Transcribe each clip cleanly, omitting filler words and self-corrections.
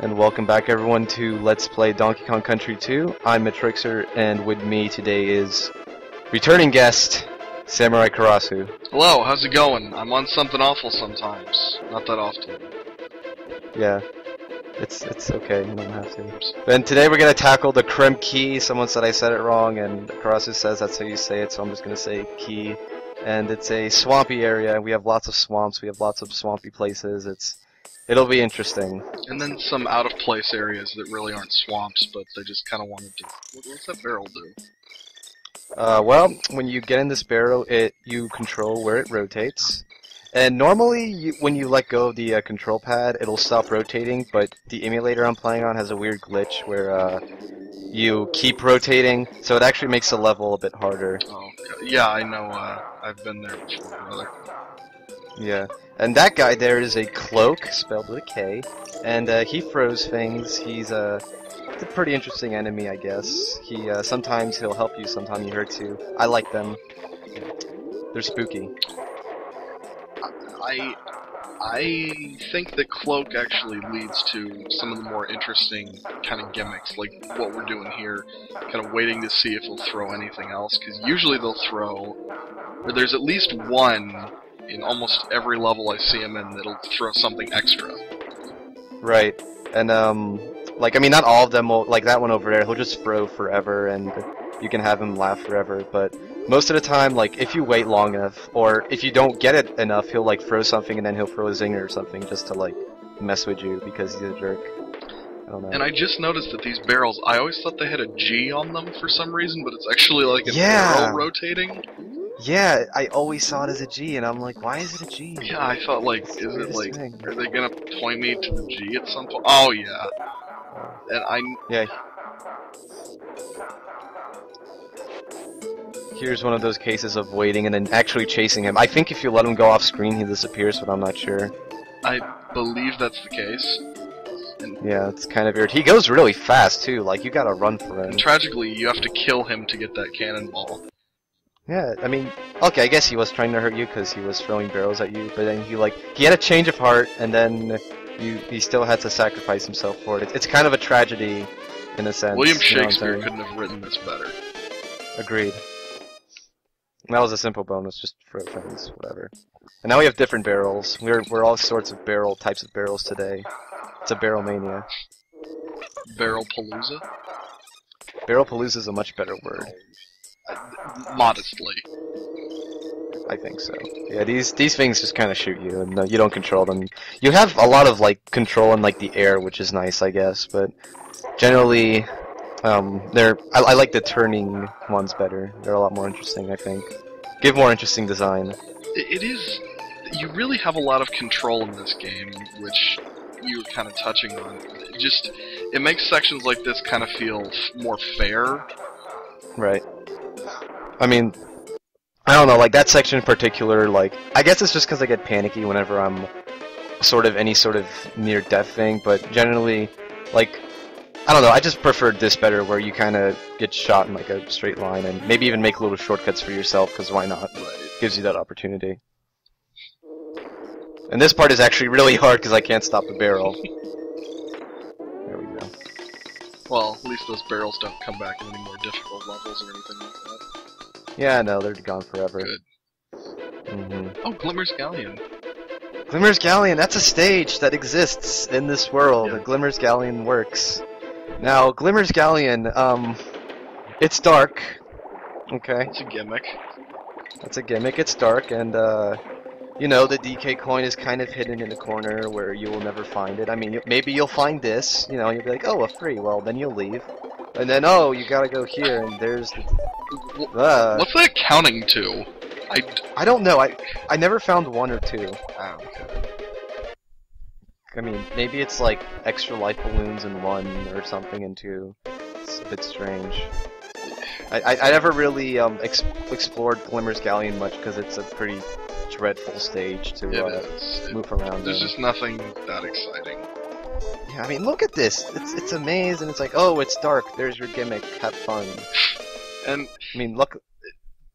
and welcome back everyone to Let's Play Donkey Kong Country 2. I'm Matrixer, and with me today is returning guest, Samurai Karasu. Hello, how's it going? I'm on something awful sometimes. Not that often. Yeah, it's okay, you don't have to. And today we're going to tackle the Crimp Key. Someone said I said it wrong, and Karasu says that's how you say it, so I'm just going to say Key. And it's a swampy area. We have lots of swamps, we have lots of swampy places. It'll be interesting. And then some out-of-place areas that really aren't swamps, but they just kind of wanted to... What's that barrel do? Well, when you get in this barrel, you control where it rotates. And normally, when you let go of the control pad, it'll stop rotating, but the emulator I'm playing on has a weird glitch where you keep rotating, so it actually makes the level a bit harder. Oh, yeah, I know. I've been there before, brother. Yeah. And that guy there is a Cloak, spelled with a K, and he throws things. He's a pretty interesting enemy, I guess. Sometimes he'll help you, sometimes he hurts you. I like them. They're spooky. I think that Cloak actually leads to some of the more interesting kind of gimmicks, like what we're doing here, kind of waiting to see if he'll throw anything else, because usually they'll throw, or there's at least one in almost every level I see him in that'll throw something extra. Right. And, like, I mean, not all of them will, like that one over there, he'll just throw forever, and you can have him laugh forever, but most of the time, like, if you wait long enough, or if you don't get it enough, he'll, like, throw something and then he'll throw a zinger or something just to, like, mess with you because he's a jerk. I don't know. And I just noticed that these barrels, I always thought they had a G on them for some reason, but it's actually like a barrel rotating. Yeah, I always saw it as a G, and I'm like, why is it a G? Yeah, I thought, like, is it like, are they gonna point me to the G at some point? Oh, yeah. And Yeah. Here's one of those cases of waiting and then actually chasing him. I think if you let him go off screen, he disappears, but I'm not sure. I believe that's the case. And yeah, it's kind of weird. He goes really fast, too. Like, you gotta run for him. And tragically, you have to kill him to get that cannonball. Yeah, I mean, okay, I guess he was trying to hurt you because he was throwing barrels at you, but then he had a change of heart, and then he still had to sacrifice himself for it. It's kind of a tragedy, in a sense. William Shakespeare couldn't have written this better. Agreed. That was a simple bonus, just for things, whatever. And now we have different barrels. We're all sorts of types of barrels today. It's a barrel mania. Barrel Palooza? Barrel Palooza is a much better word. Modestly. I think so. Yeah, these things just kind of shoot you, and you don't control them. You have a lot of like control in like the air, which is nice, I guess. But generally, I like the turning ones better. They're a lot more interesting, I think. Give more interesting design. It is. You really have a lot of control in this game, which you were kind of touching on. It makes sections like this kind of feel more fair. Right. I mean, I don't know, like that section in particular, like, I guess it's just because I get panicky whenever I'm any sort of near-death thing, but generally, like, I don't know, I just prefer this better, where you kind of get shot in like a straight line, and maybe even make little shortcuts for yourself, because why not? It gives you that opportunity. And this part is actually really hard, because I can't stop the barrel. There we go. Well, at least those barrels don't come back in any more difficult levels or anything like that. Yeah, no, they're gone forever. Good. Mm-hmm. Oh, Glimmers Galleon. Glimmers Galleon, that's a stage that exists in this world. Yeah. The Glimmers Galleon works. Now, Glimmers Galleon, it's dark. Okay. It's a gimmick. That's a gimmick, it's dark, and, you know, the DK coin is kind of hidden in a corner where you will never find it. I mean, maybe you'll find this, you know, and you'll be like, oh, a free, well, then you'll leave. And then, oh, you gotta go here, and there's... What's that counting to? I don't know, I never found one or two. Oh, okay. I mean, maybe it's like extra life balloons in one or something in two. It's a bit strange. I never really explored Glimmers Galleon much because it's a pretty dreadful stage to move around. There's just nothing that exciting. Yeah, I mean, look at this. It's a maze, and it's like, oh, it's dark. There's your gimmick. Have fun. And I mean, look.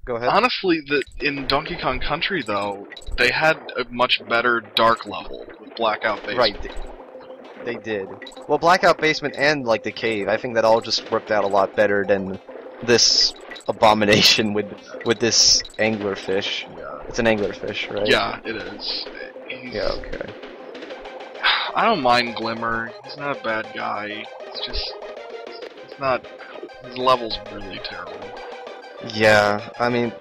Go ahead. Honestly, in Donkey Kong Country, though, they had a much better dark level with blackout basement. Right. They did. Well, Blackout Basement and like the cave, I think that all just worked out a lot better than this abomination with this anglerfish. Yeah. It's an anglerfish, right? Yeah, it is. Yeah. Okay. I don't mind Glimmer. He's not a bad guy. It's just, it's not. His level's really terrible. Yeah, I mean,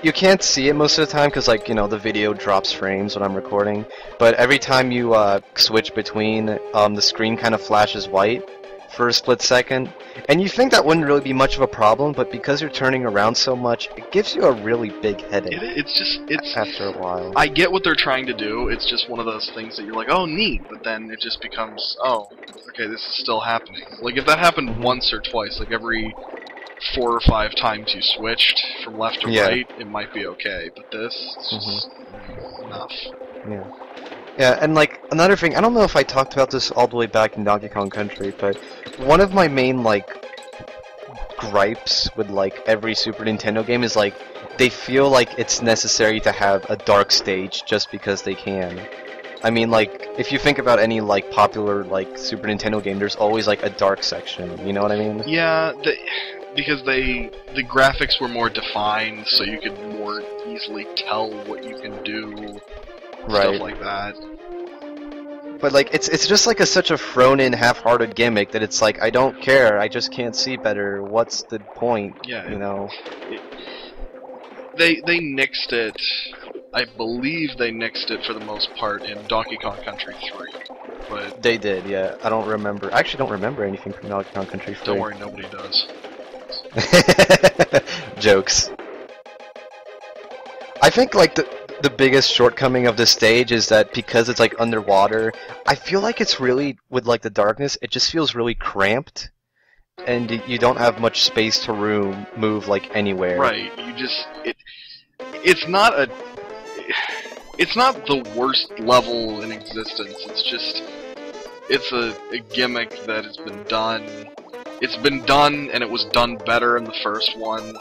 you can't see it most of the time because, like, you know, the video drops frames when I'm recording. But every time you switch between, the screen kind of flashes white for a split second. And you think that wouldn't really be much of a problem, but because you're turning around so much, it gives you a really big headache. It's after a while. I get what they're trying to do. It's just one of those things that you're like, oh, neat, but then it just becomes, oh, okay, this is still happening. Like, if that happened once or twice, like every 4 or 5 times you switched from left to right, it might be okay. But this is just enough. Yeah. Yeah, and like another thing, I don't know if I talked about this all the way back in Donkey Kong Country, but one of my main like gripes with like every Super Nintendo game is like they feel like it's necessary to have a dark stage just because they can. I mean, like, if you think about any like popular like Super Nintendo game, there's always like a dark section. You know what I mean? Yeah, because the graphics were more defined, so you could more easily tell what you can do, stuff like that. But like, it's just like such a thrown-in, half-hearted gimmick that it's like, I don't care, I just can't see better. What's the point? Yeah, you know. They nixed it. I believe they nixed it for the most part in Donkey Kong Country 3. But they did, yeah. I don't remember. I actually don't remember anything from Donkey Kong Country 3. Don't worry, nobody does. Jokes. I think like the biggest shortcoming of this stage is that because it's like underwater, I feel like it's really, with like the darkness, it just feels really cramped, and you don't have much space to move like anywhere. Right. It's not the worst level in existence. It's just it's a gimmick that has been done. It's been done, and it was done better in the first one.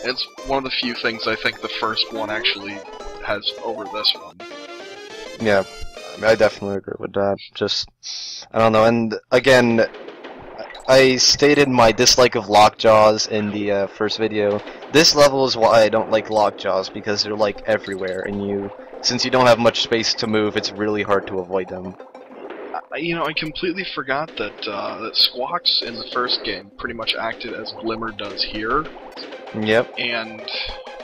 It's one of the few things I think the first one actually has over this one. Yeah, I definitely agree with that. Just, I don't know. And again, I stated my dislike of lockjaws in the first video. This level is why I don't like lockjaws, because they're like everywhere, and since you don't have much space to move, it's really hard to avoid them. You know, I completely forgot that that Squawks in the first game pretty much acted as Glimmer does here. Yep. And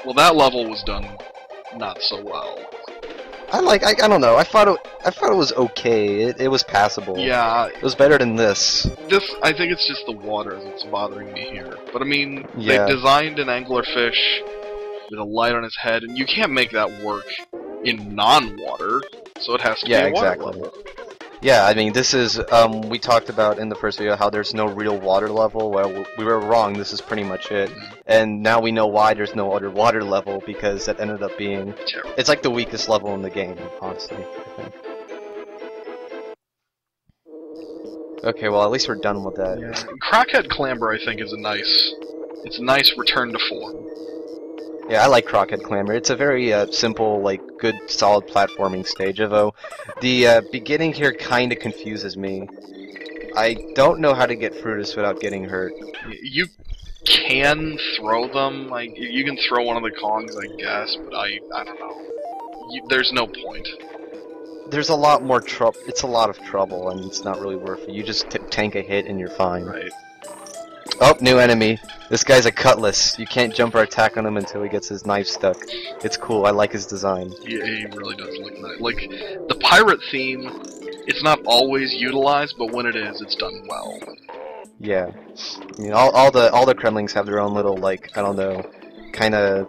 well, that level was done not so well. I don't know. I thought it was okay. It was passable. Yeah. It was better than this. I think it's just the water that's bothering me here. But I mean, yeah. They designed an anglerfish with a light on his head, and you can't make that work in non-water, so it has to be a water level. Yeah, I mean, this is, we talked about in the first video how there's no real water level. Well, we were wrong, this is pretty much it. And now we know why there's no other water level, because that ended up being... terrible. It's like the weakest level in the game, honestly, I think. Okay, well, at least we're done with that. Yeah. Crockett Glamour, I think, is a nice return to form. Yeah, I like Crockett Glamour. It's a very simple, like, good, solid platforming stage, although the beginning here kind of confuses me. I don't know how to get through this without getting hurt. You can throw them. Like, you can throw one of the Kongs, I guess, but I don't know. There's no point. There's a lot more trouble. It's a lot of trouble, and it's not really worth it. You just tank a hit and you're fine. Right. Oh, new enemy. This guy's a cutlass. You can't jump or attack on him until he gets his knife stuck. It's cool. I like his design. He really does look nice. Like, the pirate theme, it's not always utilized, but when it is, it's done well. Yeah. I mean, all the Kremlings have their own little, like, I don't know, kind of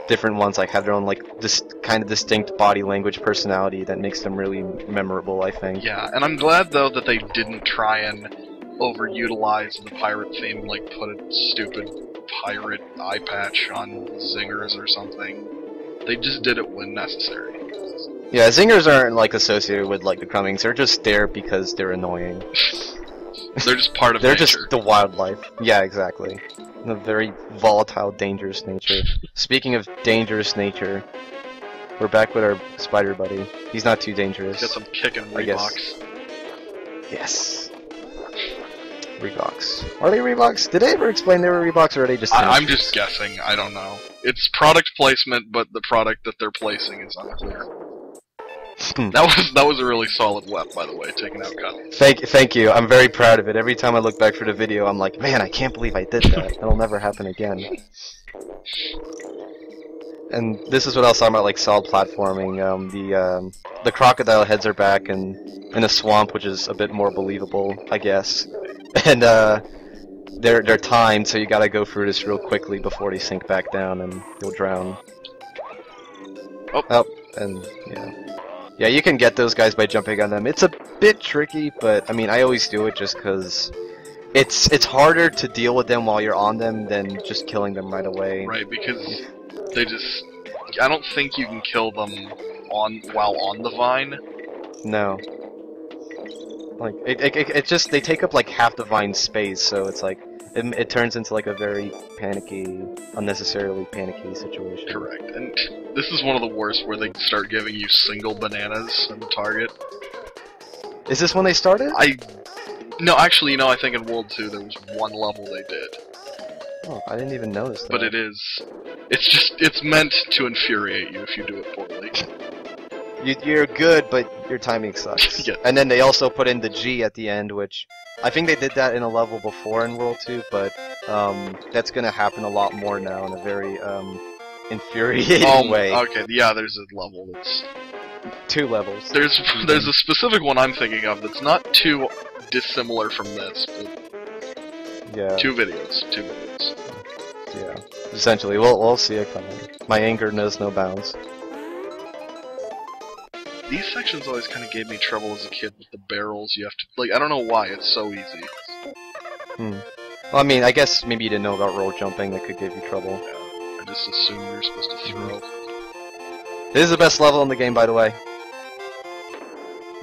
different ones, like, have their own, like, this kind of distinct body language personality that makes them really memorable, I think. Yeah, and I'm glad, though, that they didn't try and overutilize the pirate theme, like put a stupid pirate eye patch on zingers or something. They just did it when necessary. Yeah, zingers aren't like associated with like the Kremlings. They're just there because they're annoying. They're just part of they're nature. Just the wildlife. Yeah, exactly. The very volatile, dangerous nature. Speaking of dangerous nature, we're back with our spider buddy. He's not too dangerous. Got some kicking Reeboks. Yes. Reeboks. Are they Reeboks? Did they ever explain they were Reeboks, or are they just... I'm just guessing. I don't know. It's product placement, but the product that they're placing is unclear. That was a really solid web, by the way, taking out cut. Thank you. I'm very proud of it. Every time I look back for the video, I'm like, man, I can't believe I did that. That'll never happen again. And this is what else I'm about, like solid platforming. The crocodile heads are back and in a swamp, which is a bit more believable, I guess. And they're timed, so you gotta go through this real quickly before they sink back down and you'll drown. Oh, and yeah. Yeah, you can get those guys by jumping on them. It's a bit tricky, but I mean, I always do it just because it's harder to deal with them while you're on them than just killing them right away. Right, because they just... I don't think you can kill them while on the vine. No. Like, it just, they take up like half the vine space, so it's like, it turns into like a very panicky, unnecessarily panicky situation. Correct. And this is one of the worst where they start giving you single bananas on the target. Is this when they started? No, actually, you know, I think in World 2 there was one level they did. Oh, I didn't even notice that. But it's meant to infuriate you if you do it poorly. You're good, but your timing sucks. Yeah. And then they also put in the G at the end, which I think they did that in a level before in World 2, but that's gonna happen a lot more now in a very infuriating way. Okay, yeah, there's a level that's... 2 levels. There's a specific one I'm thinking of that's not too dissimilar from this, but... Yeah. 2 videos. Yeah. Essentially, we'll see it coming. My anger knows no bounds. These sections always kind of gave me trouble as a kid with the barrels. You have to, like, I don't know why, it's so easy. Well, I mean, I guess maybe you didn't know about roll jumping, that could give you trouble. Yeah, I just assumed you were supposed to throw. This is the best level in the game, by the way.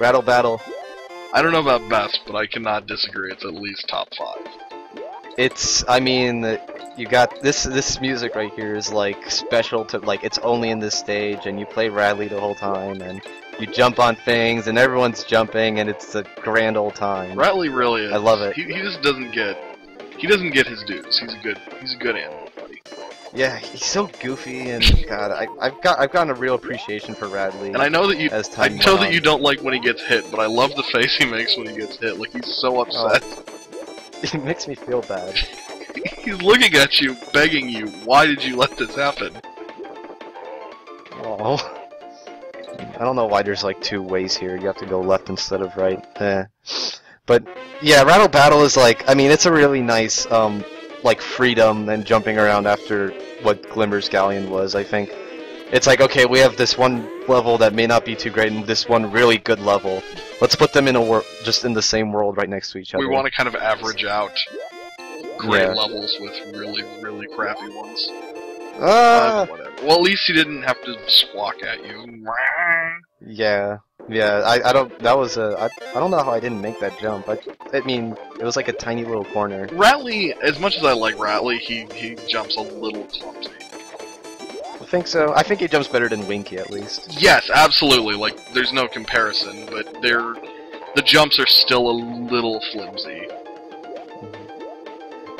Rattle Battle. I don't know about best, but I cannot disagree, it's at least top 5. It's, I mean, you got, this music right here is like special to, like, it's only in this stage, and you play Radley the whole time, and you jump on things, and everyone's jumping, and it's a grand old time. Radley really is. I love it. He just doesn't get his dues. He's a good animal, buddy. Yeah, he's so goofy, and God, I've gotten a real appreciation for Radley. And I know that you you don't like when he gets hit, but I love the face he makes when he gets hit. Like, he's so upset. It makes me feel bad. He's looking at you, begging you, why did you let this happen? Oh. I don't know why there's like 2 ways here. You have to go left instead of right. But yeah, Rattle Battle is like, I mean, it's a really nice like freedom and jumping around after what Glimmers Galleon was. I think it's like, okay, we have this one level that may not be too great and this one really good level. Let's put them in a just in the same world right next to each other. We want to kind of average out great levels with really, really crappy ones. Whatever. Well, at least he didn't have to squawk at you. Yeah. I don't. That was a. I don't know how I didn't make that jump. I mean, it was like a tiny little corner. Rattley, as much as I like Rattley, he jumps a little clumsy. I think so. I think he jumps better than Winky, at least. Yes, absolutely. Like, there's no comparison, but the jumps are still a little flimsy.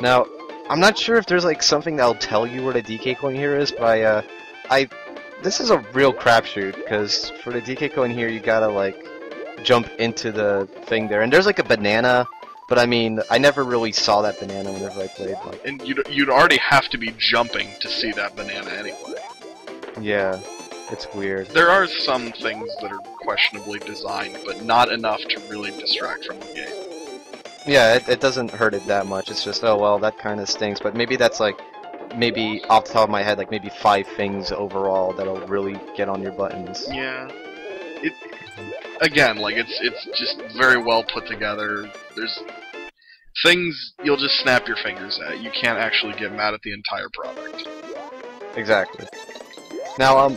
Now, I'm not sure if there's like something that'll tell you where the DK coin here is, but this is a real crapshoot, because for the DK coin here, you gotta like jump into the thing there, and there's like a banana, but I mean, I never really saw that banana whenever I played. Like, and you'd already have to be jumping to see that banana anyway. Yeah, it's weird. There are some things that are questionably designed, but not enough to really distract from the game. Yeah, it doesn't hurt it that much. It's just, oh well, that kind of stinks. But maybe that's like, maybe off the top of my head, like maybe 5 things overall that'll really get on your buttons. Yeah. Again, like it's just very well put together. There's things you'll just snap your fingers at. You can't actually get mad at the entire product. Exactly. Now,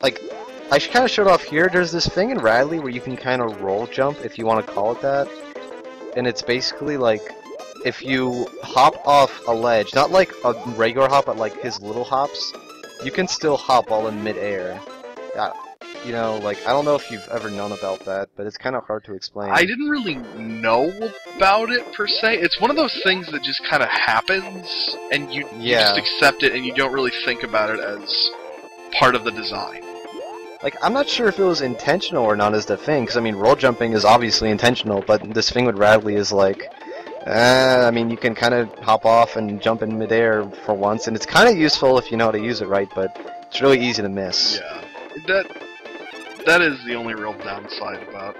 like, I kind of showed off here. There's this thing in Radley where you can kind of roll jump, if you want to call it that. And it's basically like, if you hop off a ledge, not like a regular hop, but like his little hops, you can still hop while in midair. you know, like, I don't know if you've ever known about that, but it's kind of hard to explain. I didn't really know about it, per se. It's one of those things that just kind of happens, and you just accept it, and you don't really think about it as part of the design. Like, I'm not sure if it was intentional or not as the thing, because, I mean, roll jumping is obviously intentional, but this thing with Radley is like, I mean, you can kind of hop off and jump in midair for once, and it's kind of useful if you know how to use it right, but it's really easy to miss. Yeah, that is the only real downside about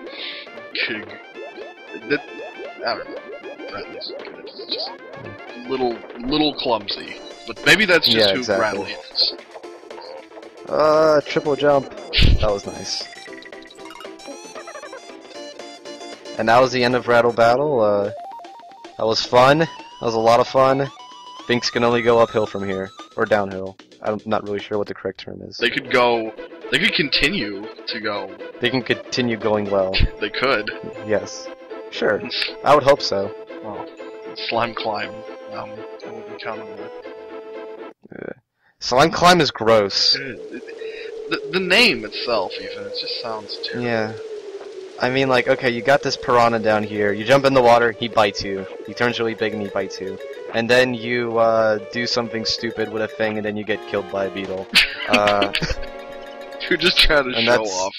Kig. I don't know. Radley's good. It's just little clumsy, but maybe that's just who Radley is. Triple jump. That was nice. And that was the end of Rattle Battle. That was fun. That was a lot of fun. Things can only go uphill from here. Or downhill. I'm not really sure what the correct term is. They could continue to go. They can continue going well. They could. Yes. Sure. I would hope so. Well, Slime Climb. I wouldn't count on that. Slime Climb is gross. The name itself, even, it just sounds terrible. Yeah. I mean, like, okay, you got this piranha down here. You jump in the water, he bites you. He turns really big and he bites you. And then you do something stupid with a thing, and then you get killed by a beetle. You're just trying to show off.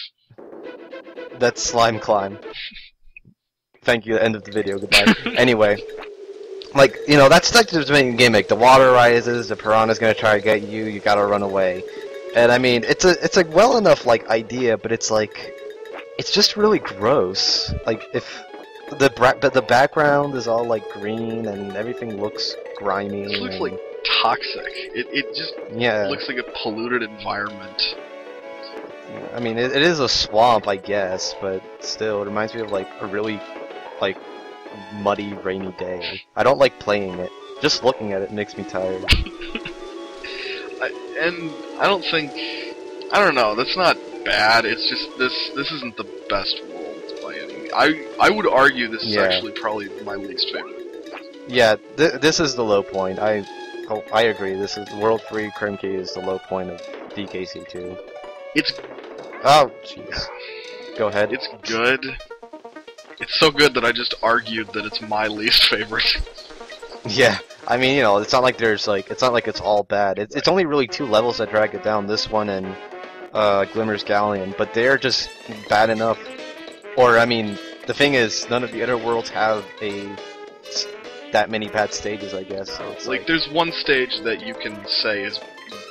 That's Slime Climb. Thank you, end of the video, goodbye. Anyway. Like, you know, that's like the main gimmick. The water rises, the piranha's gonna try to get you, you gotta run away. And I mean, it's a well enough, like, idea, but it's like, it's just really gross. Like, if the background is all like green and everything looks grimy. It looks like toxic. It just looks like a polluted environment. I mean, it is a swamp, I guess, but still, it reminds me of like a really like muddy, rainy day. I don't like playing it. Just looking at it makes me tired. I don't know, that's not bad, it's just this isn't the best world by any. I would argue this is actually probably my least favorite. Yeah, this is the low point. I agree. This is World 3 Crimp Key is the low point of DKC2. Oh, jeez. Go ahead. It's good. It's so good that I just argued that it's my least favorite. Yeah, I mean, you know, it's not like there's like, it's not like it's all bad. It's only really 2 levels that drag it down. This one and Glimmers Galleon, but they're just bad enough. Or I mean, the thing is, none of the other worlds have that many bad stages, I guess. So it's like there's one stage that you can say is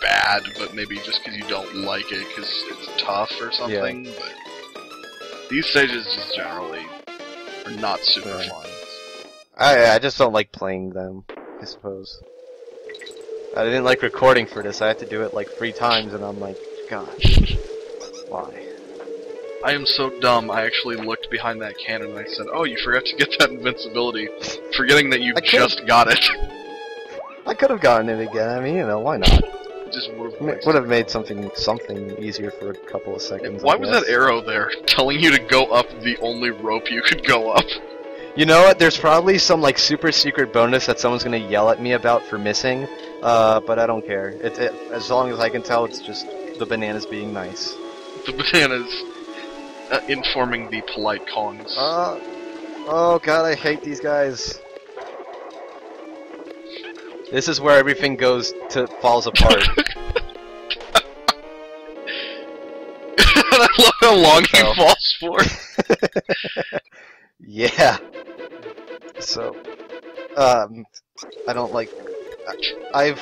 bad, but maybe just because you don't like it because it's tough or something. Yeah. But these stages just generally are not super fun. I just don't like playing them, I suppose. I didn't like recording for this. I had to do it like 3 times, and I'm like, gosh, why? I am so dumb. I actually looked behind that cannon and I said, "Oh, you forgot to get that invincibility," forgetting that you just got it. I could have gotten it again. I mean, you know, why not? Just would have made something easier for a couple of seconds. Why was that arrow there, telling you to go up the only rope you could go up? You know what? There's probably some like super secret bonus that someone's gonna yell at me about for missing, but I don't care. As long as I can tell, it's just the bananas being nice. The bananas informing the polite Kongs. Oh god, I hate these guys. This is where everything falls apart. I love how long he falls for. Yeah. So, I don't like. I've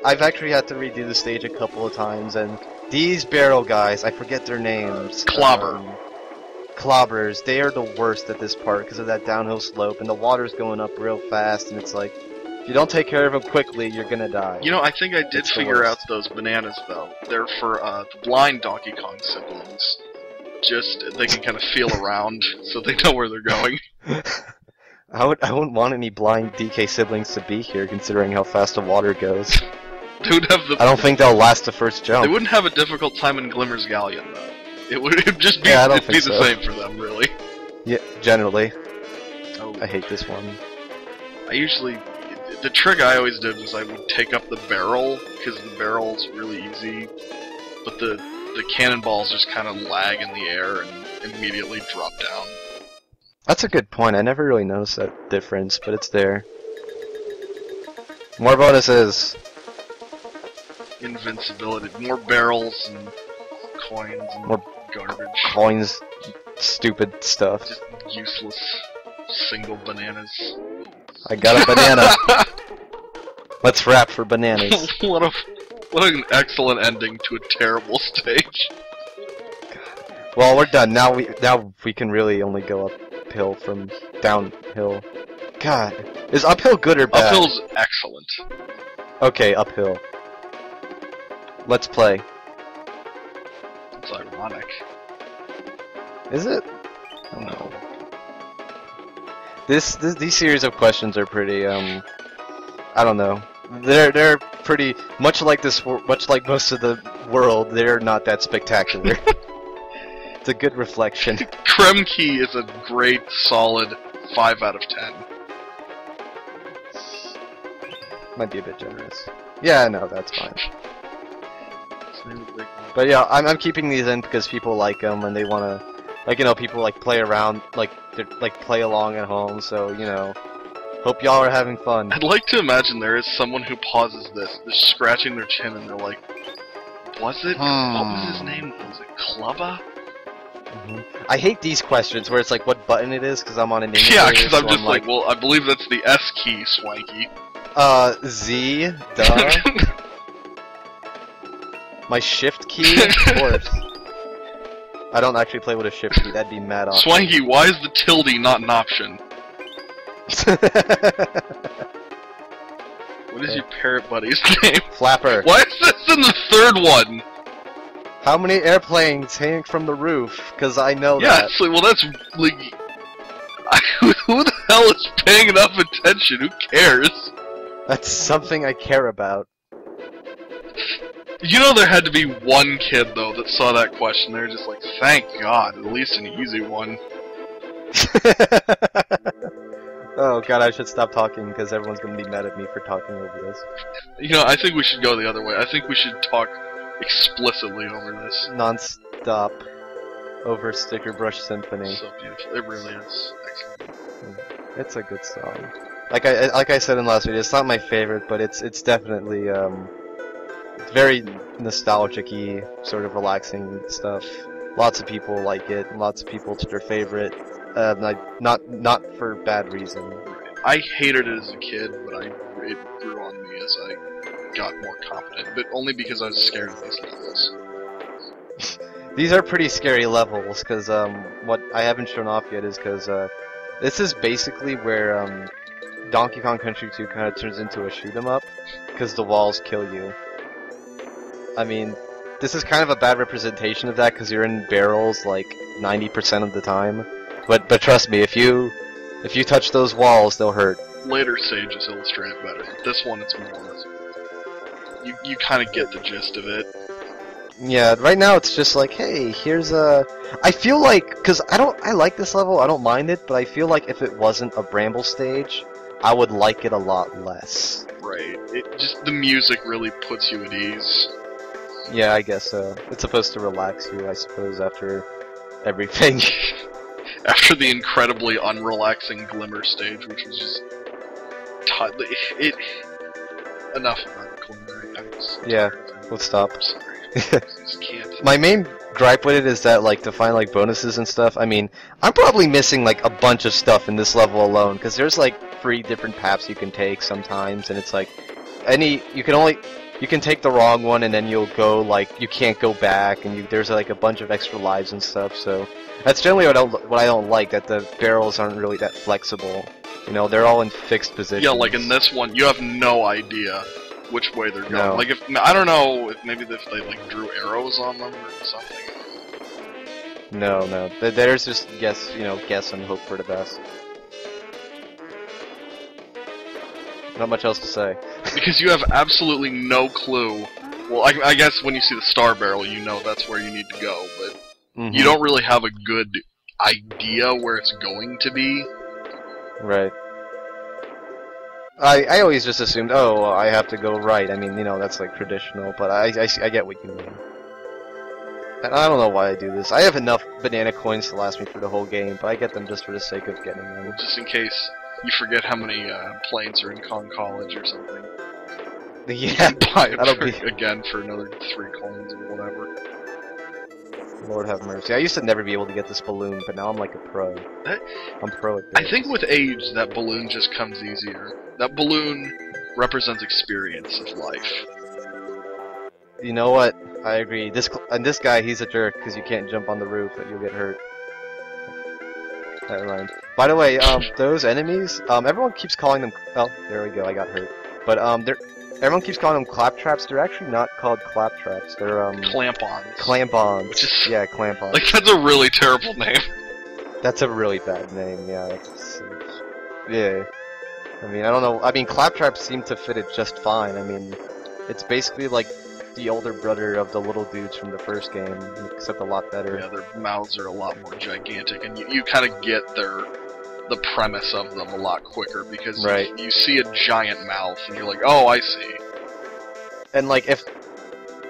actually had to redo the stage a couple of times, and these barrel guys, I forget their names. Clobbers. They are the worst at this part because of that downhill slope, and the water's going up real fast, and it's like, if you don't take care of them quickly, you're gonna die. You know, I think I did figure out those bananas though. They're for the blind Donkey Kong siblings. Just they can kind of feel around, so they know where they're going. I wouldn't want any blind DK siblings to be here, considering how fast the water goes. They would have I don't think they'll last the first jump. They wouldn't have a difficult time in Glimmers Galleon, though. It'd just be, it'd be the same for them, really. Yeah, generally. Oh. I hate this one. The trick I always did was I would take up the barrel, because the barrel's really easy, but the the cannonballs just kind of lag in the air and immediately drop down. That's a good point. I never really noticed that difference, but it's there. More bonuses. Invincibility, more barrels and coins and More garbage. Coins, stupid stuff. Just useless single bananas. I got a banana. Let's rap for bananas. What an excellent ending to a terrible stage. Well, we're done. Now we can really only go uphill from downhill. God, is uphill good or bad? Uphill's excellent. Okay, uphill. Let's play. It's ironic. Is it? I don't know. These series of questions are pretty I don't know. They're pretty much like most of the world. They're not that spectacular. It's a good reflection. Crimp Key is a great, solid 5 out of 10. Might be a bit generous. Yeah, no, that's fine. But yeah, I'm keeping these in because people like them and they wanna, like, you know, people like play around, like play along at home. So you know, hope y'all are having fun. I'd like to imagine there is someone who pauses this, they're scratching their chin, and they're like, "Was it? What was his name? Was it Clubba?" I hate these questions where it's like what button it is because I'm on an emulator. Yeah, because I'm so just like, well, I believe that's the S key, Swanky. Z, duh. My shift key, of course. I don't actually play with a shift key, that'd be mad awesome. Swanky, why is the tilde not an option? What is your parrot buddy's name? Flapper. Why is this in the third one? How many airplanes hang from the roof? Because I know Yeah, that. well, that's like... Who the hell is paying enough attention? Who cares? That's something I care about. You know there had to be one kid, though, that saw that question. They were just like, thank God, at least an easy one. Oh god, I should stop talking because everyone's gonna be mad at me for talking over this. You know, I think we should go the other way. I think we should talk explicitly over this. Non-stop over Sticker Brush Symphony. So beautiful. It really is. Excellent. It's a good song. Like I said in the last video, it's not my favorite, but it's definitely very nostalgic-y, sort of relaxing stuff. Lots of people like it. Lots of people, it's their favorite. Not for bad reason. I hated it as a kid, but it grew on me as I got more competent. But only because I was scared of these levels. These are pretty scary levels, because what I haven't shown off yet is because this is basically where Donkey Kong Country 2 kind of turns into a shoot 'em up, because the walls kill you. I mean, this is kind of a bad representation of that, because you're in barrels like 90% of the time. But trust me, if you touch those walls, they'll hurt. Later stages illustrate it better. This one, it's more... You kind of get the gist of it. Yeah, right now it's just like, hey, here's a... I feel like, because I like this level, I don't mind it, but I feel like if it wasn't a Bramble stage, I would like it a lot less. Right. The music really puts you at ease. Yeah, I guess so. It's supposed to relax you, I suppose, after everything. After the incredibly unrelaxing Glimmer stage, which was just... Enough about Glimmer. Yeah, let's stop. I'm sorry. I just can't. My main gripe with it is that, like, to find, like, bonuses and stuff, I mean, I'm probably missing, like, a bunch of stuff in this level alone, because there's, like, 3 different paths you can take sometimes, and it's like, you can take the wrong one, and then you'll go, like, you can't go back, and there's, like, a bunch of extra lives and stuff, so that's generally what I don't like, that the barrels aren't really that flexible. You know, they're all in fixed positions. Yeah, like in this one, you have no idea which way they're going. No. Like, I don't know if maybe if they, like, drew arrows on them or something. No. There's just guess and hope for the best. Not much else to say. Because you have absolutely no clue. Well, I guess when you see the star barrel, you know that's where you need to go, but you don't really have a good idea where it's going to be. Right. I always just assumed, oh, well, I have to go right. I mean, you know, that's like traditional, but I get what you mean. And I don't know why I do this. I have enough banana coins to last me through the whole game, but I get them just for the sake of getting them. Just in case you forget how many planes are in Kong College or something. Yeah, Buy it that'll for, be... again for another 3 coins or whatever. Lord have mercy. I used to never be able to get this balloon, but now I'm like a pro. I'm pro at this. I think with age, that balloon just comes easier. That balloon represents experience of life. You know what? I agree. This guy, he's a jerk because you can't jump on the roof and you'll get hurt. Never mind. By the way, those enemies, everyone keeps calling them. Oh, there we go. I got hurt. But everyone keeps calling them claptraps. They're actually not called claptraps. They're Clamp-ons. Clamp-ons. Which is yeah, clamp-ons. like that's a really terrible name. That's a really bad name. Yeah. Yeah. I mean, I don't know. I mean, claptraps seem to fit it just fine. I mean, it's basically like the older brother of the little dudes from the first game, except a lot better. Yeah, their mouths are a lot more gigantic, and you kind of get the premise of them a lot quicker, because you see a giant mouth, and you're like, oh, I see. And like, if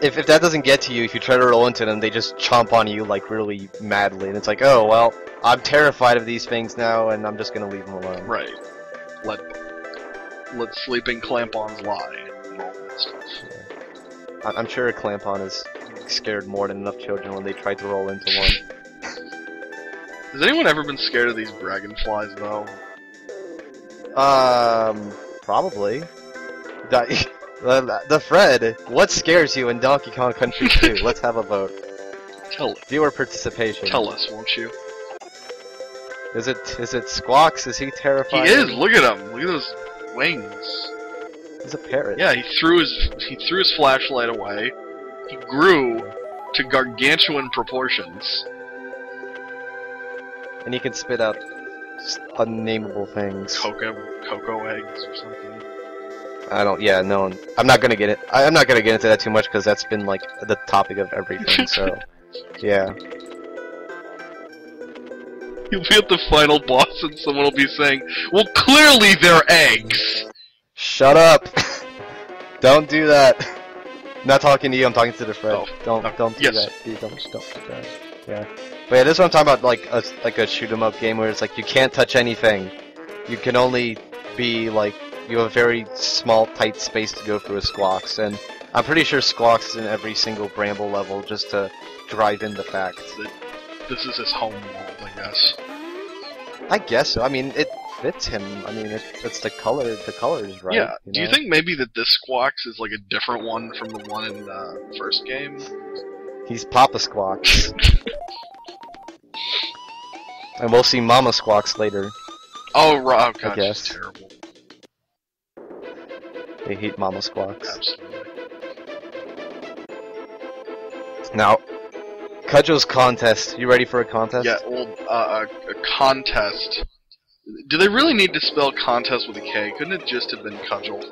that doesn't get to you, if you try to roll into them, they just chomp on you like really madly, and it's like, oh, well, I'm terrified of these things now, and I'm just gonna leave them alone. Right. Let sleeping clamp-ons lie, and all that stuff. Yeah. I'm sure a clamp-on has scared more than enough children when they tried to roll into one. Has anyone ever been scared of these dragonflies, though? Probably. The Fred, what scares you in Donkey Kong Country 2? Let's have a vote. Tell us. Viewer participation. Tell us, won't you? Is it Squawks? Is he terrified? He is. Look at him. Look at those wings. He's a parrot. Yeah, he threw his flashlight away. He grew to gargantuan proportions. And he can spit out unnameable things. Cocoa eggs or something. I don't. Yeah, no. I'm not gonna get it. I'm not gonna get into that too much because that's been like the topic of everything. So, yeah. You'll be at the final boss and someone will be saying, "Well, clearly they're eggs." Shut up! Don't do that. I'm not talking to you. I'm talking to the Fred. Oh, don't do yes. that. Don't do that. Yeah. But yeah, this is what I'm talking about. Like a shoot 'em up game where it's like you can't touch anything. You can only be like you have a very small, tight space to go through with Squawks, and I'm pretty sure Squawks is in every single Bramble level just to drive in the fact that this is his home world, I guess. I guess so. I mean, it fits him. I mean, it's the color. The colors, right? Yeah. You Do you know? think maybe that this Squawks is like a different one from the one in the first game? He's Papa Squawks. And we'll see Mama Squawks later. Oh, right. Oh, God, I guess. she's terrible. They hate Mama Squawks. Absolutely. Now, Cudgel's contest. You ready for a contest? Yeah, well, a contest. Do they really need to spell contest with a K? Couldn't it just have been Cudgel?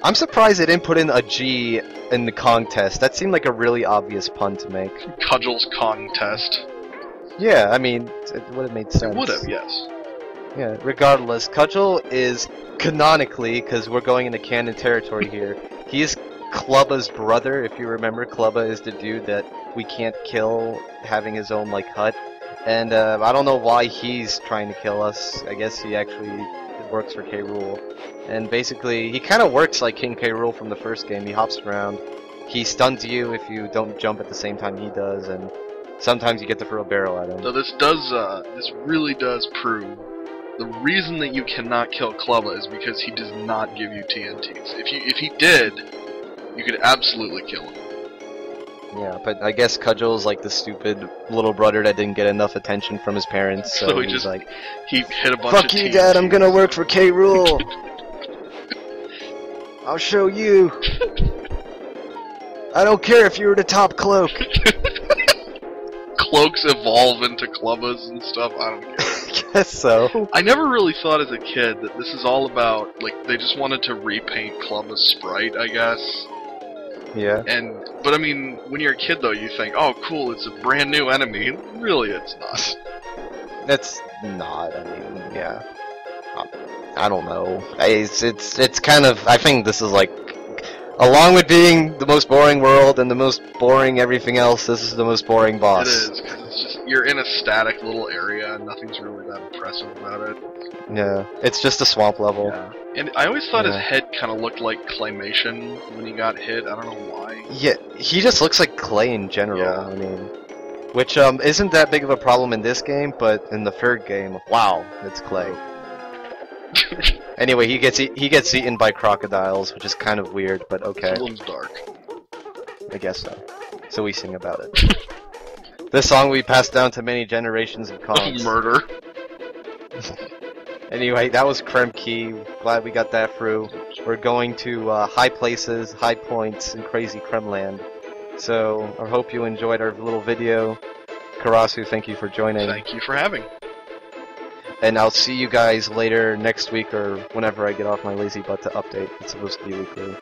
I'm surprised they didn't put in a G in the contest. That seemed like a really obvious pun to make. Cudgel's contest. Yeah, I mean, it would have made sense. It would have, yes. Yeah, regardless, Cudgel is canonically, because we're going into canon territory here, he's Clubba's brother. If you remember, Clubba is the dude that we can't kill having his own, like, hut. And I don't know why he's trying to kill us. I guess he actually works for K. Rool. And basically, he kind of works like King K. Rool from the first game. He hops around. He stuns you if you don't jump at the same time he does, and sometimes you get to throw a barrel at him. So this really does prove the reason that you cannot kill Clubba is because he does not give you TNTs. If he did, you could absolutely kill him. Yeah, but I guess Cudgel's like the stupid little brother that didn't get enough attention from his parents, so he he's like, he hit a bunch "Fuck of you, TNTs. Dad! I'm gonna work for K. Rool. I'll show you. I don't care if you're the top cloak." Cloaks evolve into Clubbas and stuff. I don't care. I guess so. I never really thought as a kid that this is all about, like, they just wanted to repaint Clubba's sprite, I guess. Yeah. But I mean, when you're a kid though, you think, oh cool, it's a brand new enemy. Really, it's not. It's not. I mean, yeah. I don't know. It's kind of. I think this is like Along with being the most boring world and the most boring everything else, this is the most boring boss. It is, because it's just, you're in a static little area and nothing's really that impressive about it. Yeah, it's just a swamp level. Yeah. And I always thought his head kind of looked like claymation when he got hit. I don't know why. Yeah, he just looks like clay in general. Yeah. I mean, which isn't that big of a problem in this game, but in the third game, wow, it's clay. Anyway, he gets eaten by crocodiles, which is kind of weird, but okay. This one's dark. I guess so. So we sing about it. This song we passed down to many generations of cons. Murder. Anyway, that was Crimp Key. Glad we got that through. We're going to high places, high points, in crazy Kremland. So I hope you enjoyed our little video. Karasu, thank you for joining. Thank you for having. And I'll see you guys later next week or whenever I get off my lazy butt to update. It's supposed to be weekly.